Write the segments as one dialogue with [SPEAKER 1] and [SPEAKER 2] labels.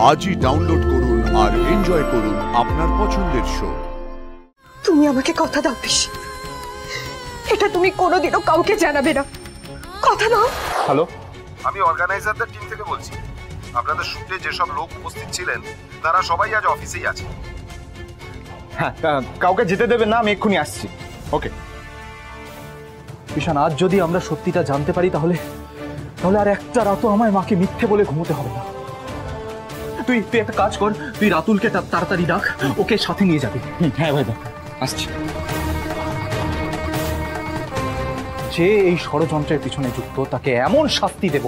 [SPEAKER 1] আজই ডাউনলোড করুন আর এনজয় করুন আপনার পছন্দের শো।
[SPEAKER 2] তুমি আমাকে কথা দাও পিসি, এটা তুমি কোনোদিনও কাউকে জানাবে না, কথা দাও।
[SPEAKER 3] হ্যালো,
[SPEAKER 4] আমি অর্গানাইজারদের টিম থেকে বলছি। আপনাদের শুটে যেসব লোক উপস্থিত ছিলেন তারা সবাই আজ অফিসেই আছে।
[SPEAKER 3] হ্যাঁ, কাউকে যেতে দেবেন না, আমি এক্ষুনি আসছি। ওকে ঈশান, আজ যদি আমরা সত্যিটা জানতে পারি তাহলে আর একটা রাতও আমার মাকে মিথ্যে বলে ঘুমোতে হবে না। তুই একটা কাজ কর, তুই রাতুলকে তাড়াতাড়ি ডাক, ওকে সাথে নিয়ে যাবি। হ্যাঁ ভাই, আসছি। যে এই ষড়যন্ত্রের পিছনে যুক্ত তাকে এমন শাস্তি দেব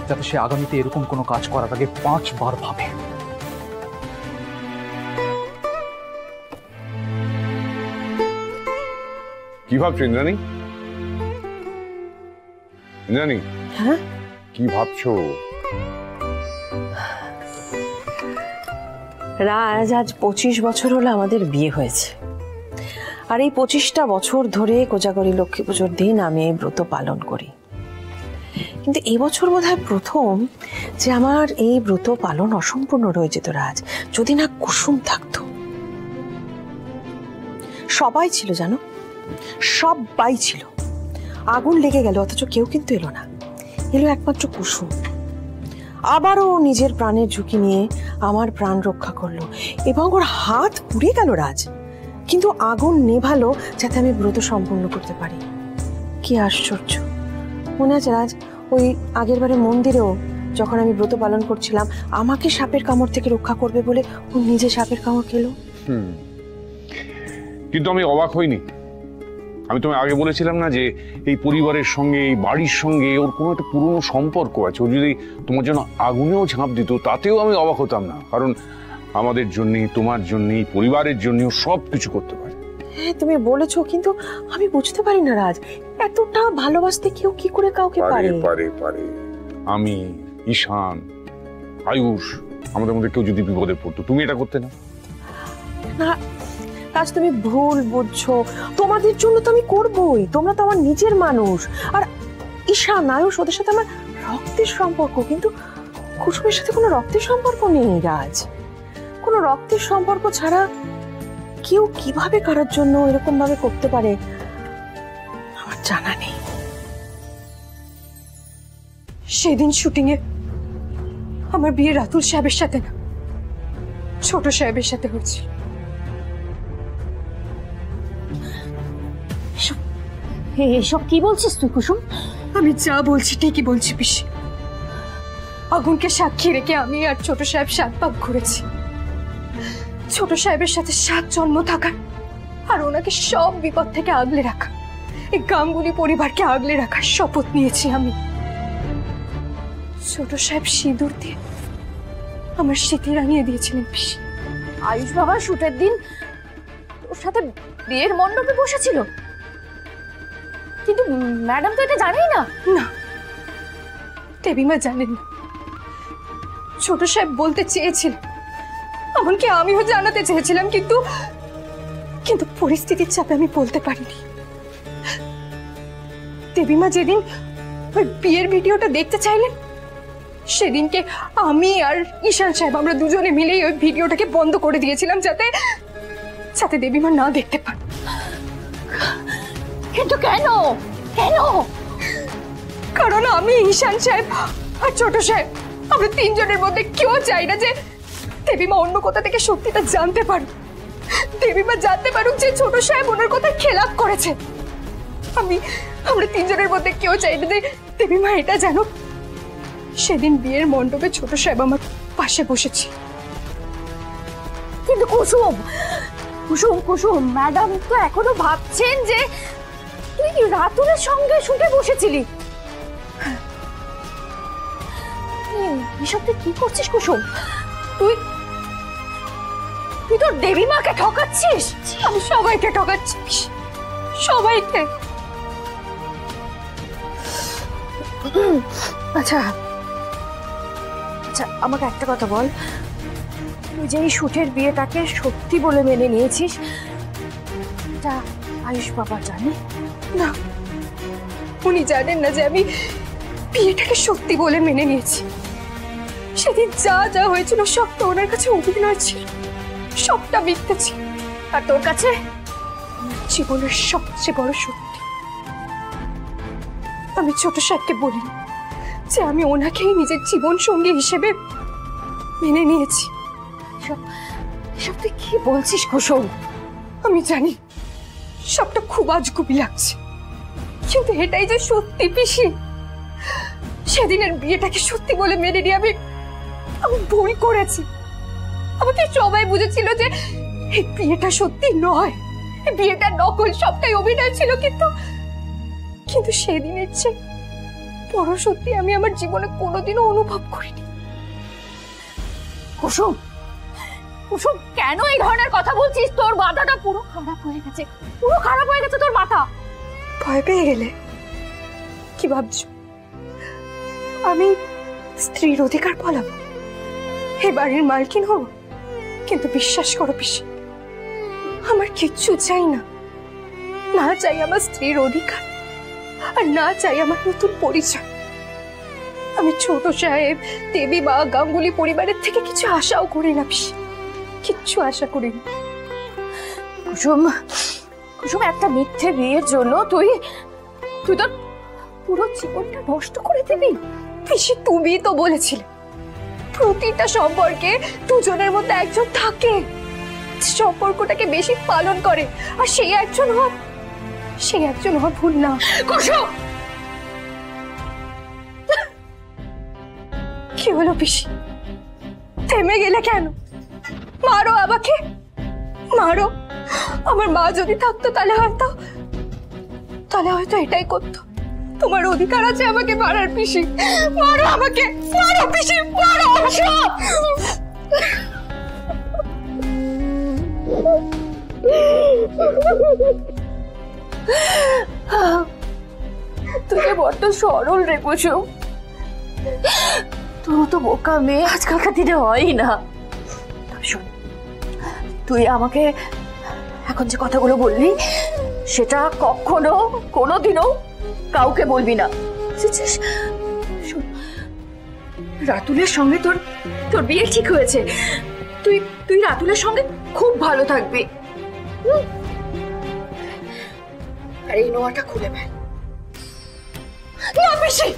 [SPEAKER 3] যাতে সে আগামীতে এরকম কোনো কাজ করার আগে 5 বার ভাবে।
[SPEAKER 5] কি ভাবছো ইন্দ্রাণী? ইন্দ্রাণী,
[SPEAKER 2] হ্যাঁ
[SPEAKER 5] কি ভাবছো?
[SPEAKER 2] রাজ, আজ 25 বছর হলো আমাদের বিয়ে হয়েছে, আর এই 25টা বছর ধরে কোজাগরী লক্ষ্মী পুজোর দিন আমি এই ব্রত পালন করি। কিন্তু এবছর বোধহয় প্রথম যে আমার এই ব্রত পালন অসম্পূর্ণ রয়ে যেত রাজ, যদি না কুসুম থাকতো। সবাই ছিল জানো, সবাই ছিল। আগুন লেগে গেল অথচ কেউ কিন্তু এলো না, এলো একমাত্র কুসুম। আবারও নিজের প্রাণের ঝুঁকি নিয়ে আমার প্রাণ রক্ষা করলো এবং ওর হাত পুড়ে গেল রাজ, কিন্তু আগুন নেভালো যাতে আমি ব্রত সম্পূর্ণ করতে পারি। কি আশ্চর্য! মনে আছে রাজ, ওই আগের বারে মন্দিরেও যখন আমি ব্রত পালন করছিলাম, আমাকে সাপের কামড় থেকে রক্ষা করবে বলে ও নিজে সাপের কামড় খেলো।
[SPEAKER 5] কিন্তু আমি অবাক হইনি। আমি তোমায় আগে বলেছিলাম না যে এই পরিবারের সঙ্গে, এই বাড়ির সঙ্গে ওর কোনো একটা পুরনো সম্পর্ক আছে। ও যদি তোমার জন্য আগুনেও ঝাঁপ দিত তাতেও আমি অবাক হতাম না, কারণ আমাদের জন্যে, তোমার জন্যে, পরিবারের জন্যেও সব কিছু করতে পারে।
[SPEAKER 2] হ্যাঁ তুমি বলেছো, কিন্তু আমি বুঝতে পারি না রাজ, এতটা ভালোবাসতে কেউ কি করে কাউকে পারে?
[SPEAKER 5] পারে। আমি, ঈশান, আয়ুষ, আমাদের মধ্যে কেউ যদি বিপদে পড়তো, তুমি এটা করতে না?
[SPEAKER 2] না রাজ, তুমি ভুল বুঝছো। তোমাদের জন্য তো আমি করবই, তোমরা তো আমার নিজের মানুষ। আর ঈশান, আয়ুষ, ওদের সাথে আমার রক্তের সম্পর্ক, কিন্তু কুসুমের সাথে কোনো রক্তের সম্পর্ক নেই রাজ। কোনো রক্তের সম্পর্ক ছাড়া কেউ কিভাবে কারোর জন্য এরকম ভাবে করতে পারে আমার জানা নেই। সেদিন শুটিং এ আমার বিয়ে রাতুল সাহেবের সাথে না, ছোট সাহেবের সাথে হচ্ছে।
[SPEAKER 6] এসব কি বলছিস তুই কুসুম?
[SPEAKER 2] আমি যা বলছি ঠিকই বলছি পিসি। আগুনকে সাক্ষী রেখে আমি আর ছোট সাহেব 7 পাক ঘুরেছি। ছোট সাহেবের সাথে 7 জন্ম থাকা আর ওনাকে সব বিপদ থেকে আগলে রাখা, এই গাঙ্গুলি পরিবারকে আগলে রাখার শপথ নিয়েছি আমি। ছোট সাহেব সিঁদুর দিয়ে আমার স্মৃতি রাঙিয়ে দিয়েছিলেন পিসি।
[SPEAKER 6] আয়ুষ বাবা শুটের দিন ওর সাথে বিয়ের মণ্ডপে বসেছিল, কিন্তু ম্যাডাম তো এটা জানেই না।
[SPEAKER 2] না, দেবীমা জানেন না। ছোট সাহেব বলতে চেয়েছিলেন, এমনকি আমিও জানাতে চেয়েছিলাম, কিন্তু পরিস্থিতির চাপে আমি বলতে পারিনি। দেবীমা যেদিন ওই বিয়ের ভিডিওটা দেখতে চাইলেন, সেদিনকে আমি আর ঈশান সাহেব আমরা দুজনে মিলেই ওই ভিডিওটাকে বন্ধ করে দিয়েছিলাম, যাতে দেবীমা না দেখতে পান।
[SPEAKER 6] কিন্তু কেন?
[SPEAKER 2] কারণ আমি, ঈশান সাহেব আর ছোট সাহেব, আমরা 3 জনের মধ্যে কেউ চাই না যে দেবীমা অন্য কোথা থেকে সত্যিটা জানতে পারুক। দেবীমা জানতে পারুক যে ছোট সাহেব ওনার কথা খেলাপ করেছে। আমরা 3 জনের মধ্যে কেউ চাই না যে দেবীমা এটা জানুক। সেদিন বিয়ের মণ্ডপে ছোট সাহেব আমার পাশে বসেছে।
[SPEAKER 6] কিন্তু কুসুম, ম্যাডাম তো এখনো ভাবছেন যে তুই রাতুলের সঙ্গে শুটে বসেছিলি। এসব তুই কি করছিস কুসুম? তুই তোর দেবীমাকে ঠকাচ্ছিস।
[SPEAKER 2] আমি সবাইকে ঠকাচ্ছি, সবাইকে। আচ্ছা, আমাকে একটা কথা বল, তুই যে এই শুটের বিয়েটাকে সত্যি বলে মেনে নিয়েছিস, এটা আয়ুষ বাবা জানে না? উনি জানেন না যে আমি বিয়েটাকে সত্যি বলে মেনে নিয়েছি।
[SPEAKER 6] সেদিন যা যা হয়েছিল সবটা ওনার কাছে অভিনয় ছিল, সবটা মিথ্যে ছিল। আর তোর কাছে জীবনের সবচেয়ে বড় সত্যি। আমি ছোট সাহেবকে বলিনি যে আমি ওনাকেই নিজের জীবন সঙ্গী হিসেবে মেনে নিয়েছি। এসব তুই কি বলছিস কুসুম? আমি জানি সবটা খুব আজগুবি লাগছে, কিন্তু এটাই যে সত্যি পিসি। সেদিনের বিয়েটাকে সত্যি বলে মেনে নিয়ে আমি ভুল করেছি। আমাকে সবাই বুঝেছিল যে এই বিয়েটা সত্যি নয়, এই বিয়েটা নকল, সবটাই অভিনয় ছিল। কিন্তু সেদিনের চেয়ে বড় সত্যি আমি আমার জীবনে কোনোদিনও অনুভব করিনি। কুসুম, কুসুম, কেন এই ধরনের কথা বলছিস? তোর মাথাটা পুরো খারাপ হয়ে গেছে, পুরো খারাপ হয়ে গেছে তোর মাথা। ভয় পেয়ে গেলে? কি ভাবছো আমি স্ত্রীর অধিকার পালাবো, এ বাড়ির মালকিন হব? কিন্তু বিশ্বাস করো পিসি, আমার কিচ্ছু চাই না। না চাই আমার স্ত্রীর অধিকার, আর না চাই আমার নতুন পরিচয়। আমি ছোট সাহেব, দেবী বা গাঙ্গুলি পরিবারের থেকে কিছু আশাও করি না পিসি, কিচ্ছু আশা করি না। কুসুম, কুসুম, একটা মিথ্যে বিয়ের জন্য তুই তোর পুরো জীবনটা নষ্ট করে দিবি? পিসি, তুমি তো বলেছিলে প্রতিটা সম্পর্কে দুজনের মধ্যে একজন থাকে, সম্পর্কটাকে বেশি পালন করে, আর সেই একজন হওয়া ভুল না। কুসুম, কি হলো পিসি? থেমে গেলে কেন? মারো আমাকে, মারো। আমার মা যদি থাকতো তাহলে হয়তো এটাই করতো। তোমার অধিকার আছে আমাকে মারার পিসি, মারো আমাকে, মারো পিসি, মারো। তুই বড্ড সরল রে কুসুম, তুই তো বোকা মেয়ে আজকালকার দিনে হয়ই না। শোন, তুই আমাকে এখন যে কথাগুলো বললি সেটা কখনো কোনোদিনও কাউকে বলবি না, বুঝেছিস? শোন, রাতুলের সঙ্গে তোর বিয়ে ঠিক হয়েছে, তুই রাতুলের সঙ্গে খুব ভালো থাকবি। আর এই নোয়াটা খুলে ফেল। না পিসি,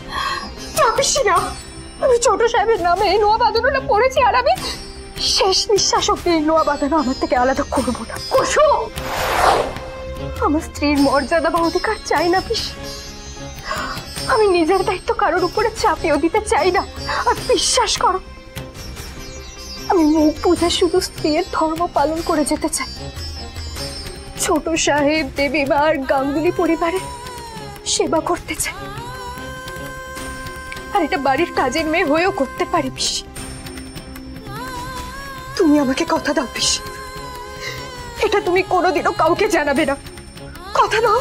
[SPEAKER 6] না পিসি, না। আমি ছোট সাহেবের নামে এই নোয়া বাঁধানোটা পড়েছি, আর আমি শেষ নিঃশ্বাস অব্দি এই নোয়া বাঁধানো আমার থেকে আলাদা করবো না। কুসুম, আমার স্ত্রীর মর্যাদা বা অধিকার চাই না পিসি। আমি নিজের দায়িত্ব কারোর উপরে চাপিয়ে দিতে চাই না। আর বিশ্বাস করো, আমি মুখ বুঝে শুধু স্ত্রীর ধর্ম পালন করে যেতে চাই। ছোট সাহেব, দেবীমা আর গাঙ্গুলি পরিবারের সেবা করতে চাই, আর এটা বাড়ির কাজের মেয়ে হয়েও করতে পারি পিসি। তুমি আমাকে কথা দাও পিসি, এটা তুমি কোনোদিনও কাউকে জানাবে না, কথা দাও।